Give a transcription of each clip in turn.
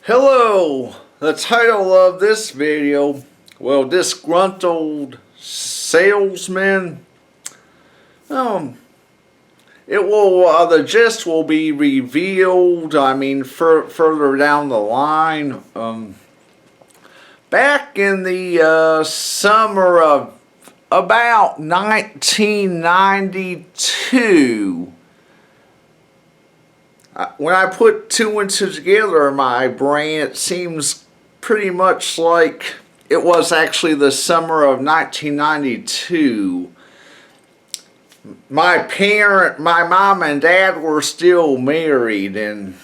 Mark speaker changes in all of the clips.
Speaker 1: Hello! The title of this video, well, Disgruntled Salesman. The gist will be revealed, further down the line. Back in the summer of about 1992, when I put two and two together in my brain, it seems pretty much like it was actually the summer of 1992. My mom and dad were still married, and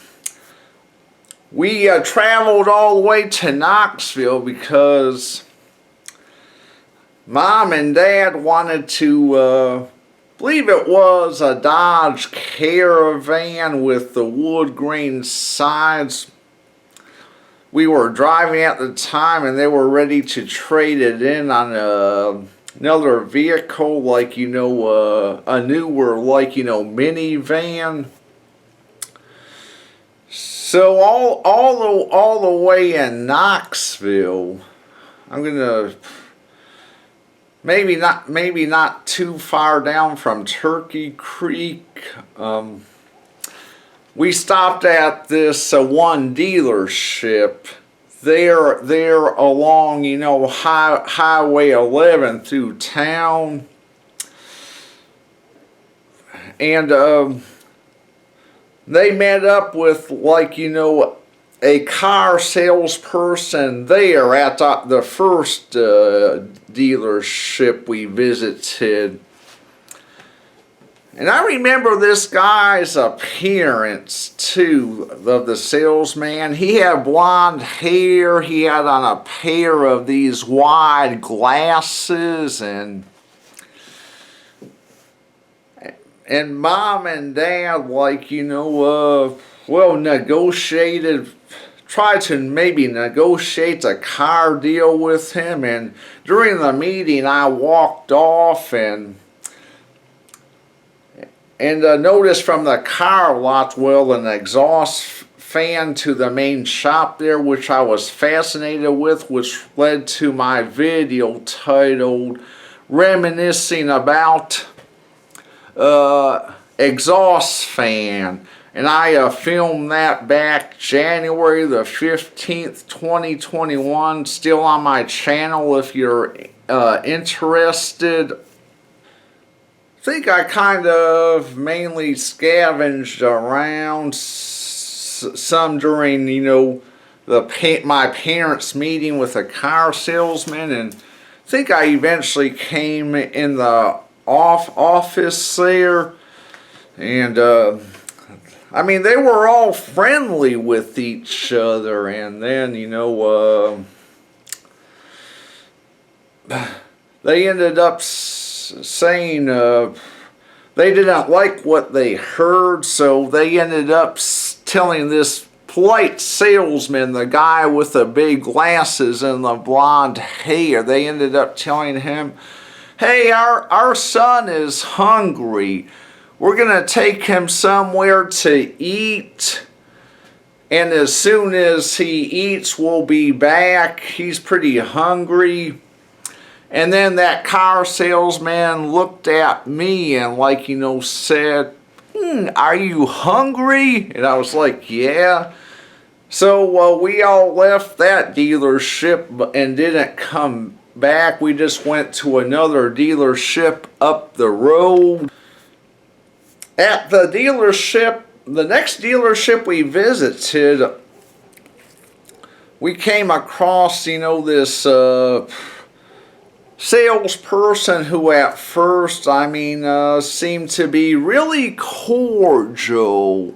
Speaker 1: we traveled all the way to Knoxville because mom and dad wanted to believe it was a Dodge Caravan with the wood grain sides. We were driving at the time, and they were ready to trade it in on another vehicle, like a newer, minivan. So all the way in Knoxville, I'm gonna. Maybe not too far down from Turkey Creek. We stopped at this one dealership there along, Highway 11 through town. And they met up with, a car salesperson there at the first dealership we visited. And I remember this guy's appearance too, of the salesman. He had blonde hair, he had on a pair of these wide glasses, and mom and dad, tried to maybe negotiate a car deal with him. And during the meeting, I walked off and noticed from the car lot, an exhaust fan to the main shop there, which I was fascinated with, which led to my video titled Reminiscing About Exhaust Fan. And I filmed that back January the 15th, 2021. Still on my channel if you're interested. I think I kind of mainly scavenged around some during, my parents' meeting with a car salesman. And I think I eventually came in the office there. And they were all friendly with each other, and then, they ended up saying they didn't like what they heard, so they ended up telling this polite salesman, the guy with the big glasses and the blonde hair, they ended up telling him, "Hey, our son is hungry. We're going to take him somewhere to eat, and as soon as he eats, we'll be back. He's pretty hungry." And then that car salesman looked at me and, said, "Are you hungry?" And I was like, "Yeah." So we all left that dealership and didn't come back. We just went to another dealership up the road. At the dealership, the next dealership we visited, we came across, this salesperson who at first, seemed to be really cordial.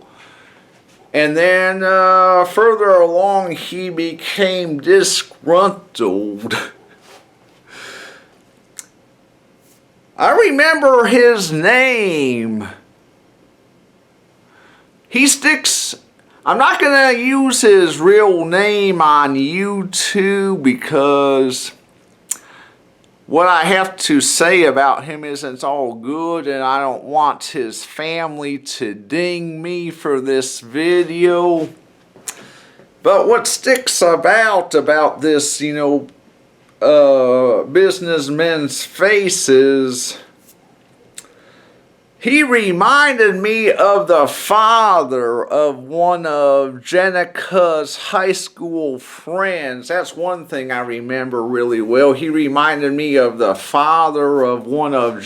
Speaker 1: And then further along, he became disgruntled. I remember his name. I'm not going to use his real name on YouTube because what I have to say about him isn't all good, and I don't want his family to ding me for this video. But what sticks about this, businessman's face is he reminded me of the father of one of Jenica's high school friends. That's one thing I remember really well. He reminded me of the father of one of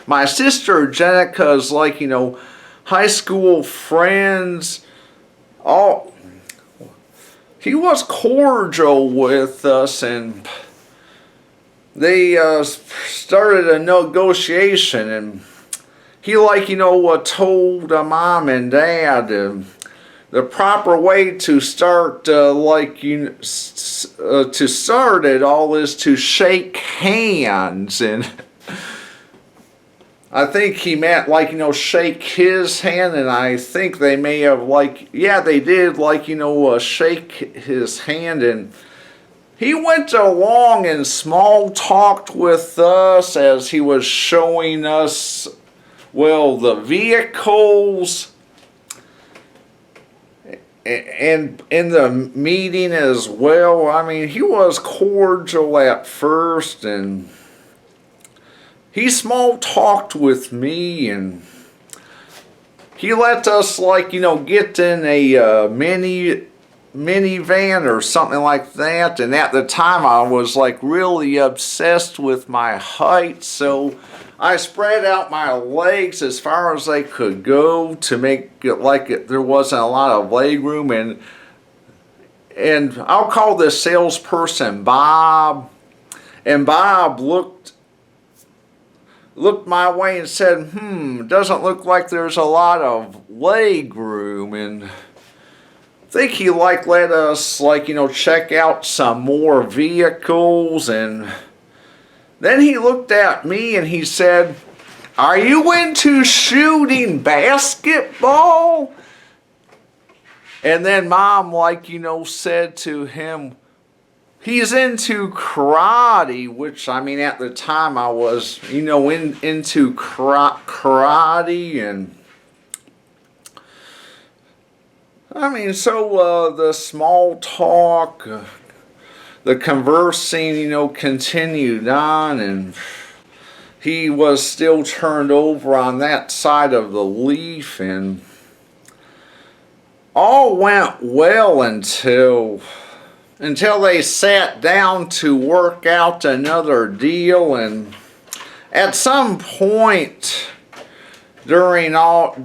Speaker 1: my sister Jenica's, high school friends. He was cordial with us, and they started a negotiation, and he told mom and dad the proper way to start to start it all is to shake hands. And I think he meant shake his hand, and I think they may have they did shake his hand. And he went along and small talked with us as he was showing us, the vehicles, and in the meeting as well. I mean, he was cordial at first, and he small talked with me, and he let us get in a minivan or something like that. And at the time I was really obsessed with my height, so I spread out my legs as far as they could go to make it there wasn't a lot of leg room. And I'll call this salesperson Bob, and Bob looked my way and said, doesn't look like there's a lot of leg room. And I think he let us check out some more vehicles. And then he looked at me and he said, "Are you into shooting basketball?" And then mom said to him, "He's into karate," which, I mean, at the time I was, into karate. And I mean, so the small talk, the conversing, continued on, and he was still turned over on that side of the leaf, and all went well until they sat down to work out another deal. And at some point during all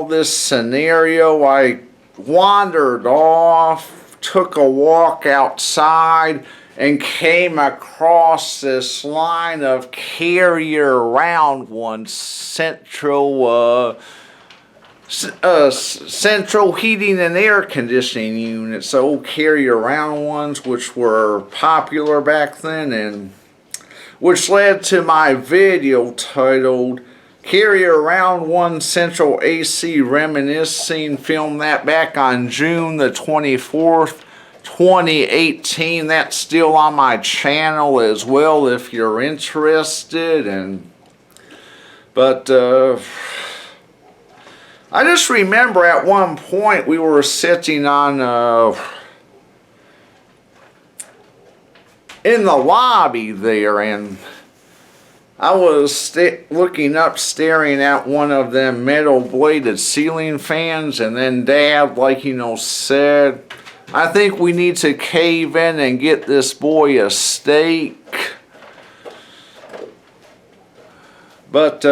Speaker 1: this scenario, I wandered off, took a walk outside, and came across this line of carrier around one central heating and air conditioning units, the old carrier around ones, which were popular back then, and which led to my video titled Carrier Around One Central AC Reminiscing. Filmed that back on June the 24th, 2018. That's still on my channel as well if you're interested. But I just remember at one point we were sitting on in the lobby there, and I was looking up, staring at one of them metal bladed ceiling fans, and then Dad, said, "I think we need to cave in and get this boy a steak." But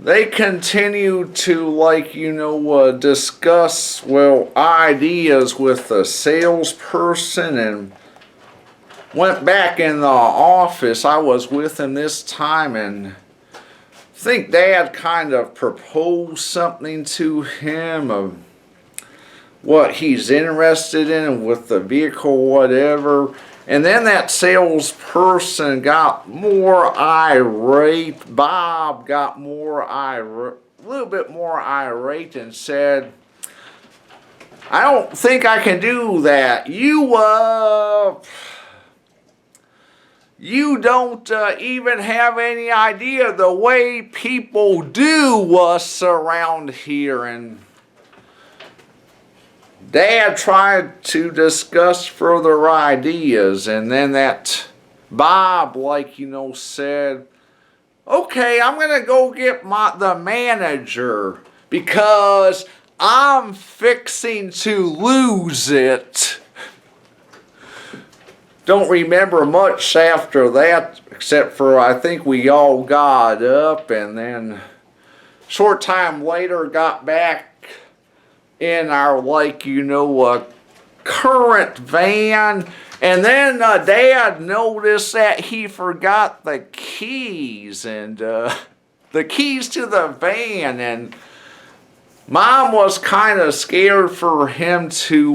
Speaker 1: they continued to discuss ideas with the salesperson, and went back in the office. I was with him this time, and I think Dad kind of proposed something to him of what he's interested in with the vehicle, whatever. And then that salesperson got more irate. Bob got a little bit more irate, and said, "I don't think I can do that. You don't even have any idea the way people do us around here." And Dad tried to discuss further ideas, and then that Bob, like, said, okay, I'm gonna go get the manager because I'm fixing to lose it. Don't remember much after that, except for I think we all got up, and then short time later got back in our, current van. And then Dad noticed that he forgot the keys, and the keys to the van, and Mom was kind of scared for him to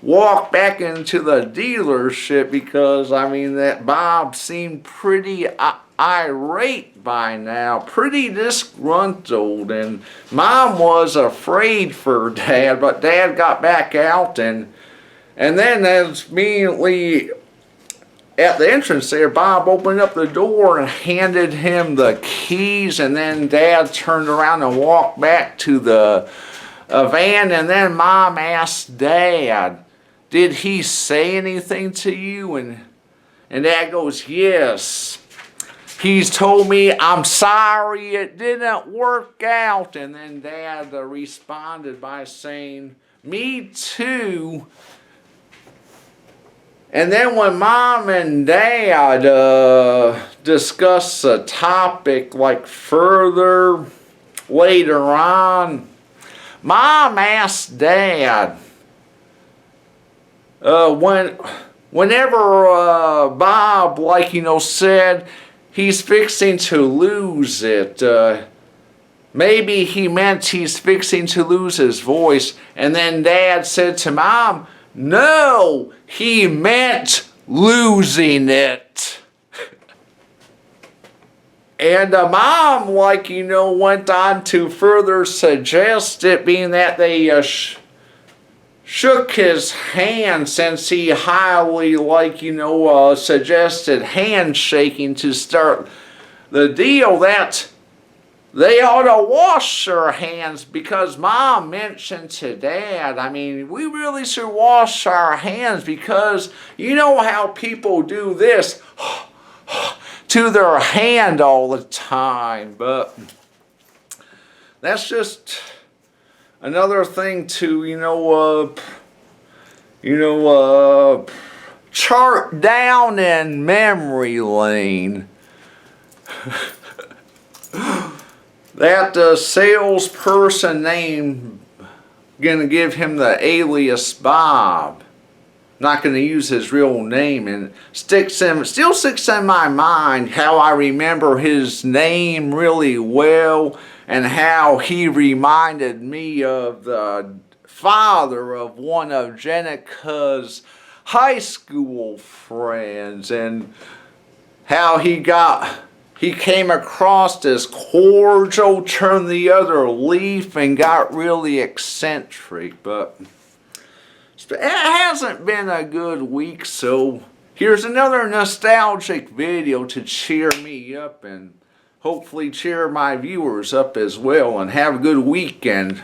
Speaker 1: walk back into the dealership because, that Bob seemed pretty irate by now, pretty disgruntled, and Mom was afraid for Dad, but Dad got back out, and then immediately at the entrance there, Bob opened up the door and handed him the keys, and then Dad turned around and walked back to the van, and then Mom asked Dad, did he say anything to you? And Dad goes, yes. He's told me I'm sorry it didn't work out. And then Dad responded by saying, me too. And then when Mom and Dad discussed the topic further later on, Mom asked Dad, whenever Bob, said he's fixing to lose it, maybe he meant he's fixing to lose his voice. And then Dad said to Mom, no, he meant losing it. And Mom, went on to further suggest it, being that they shook his hand, since he highly, suggested handshaking to start the deal, that they ought to wash their hands, because Mom mentioned to Dad, we really should wash our hands, because you know how people do this to their hand all the time. But that's just another thing to, chart down in memory lane. That salesperson name, gonna give him the alias Bob. Not gonna use his real name, and still sticks in my mind how I remember his name really well, and how he reminded me of the father of one of Jenica's high school friends, and how he came across as cordial, turned the other leaf, and got really eccentric. But it hasn't been a good week, so here's another nostalgic video to cheer me up, and hopefully cheer my viewers up as well, and have a good weekend.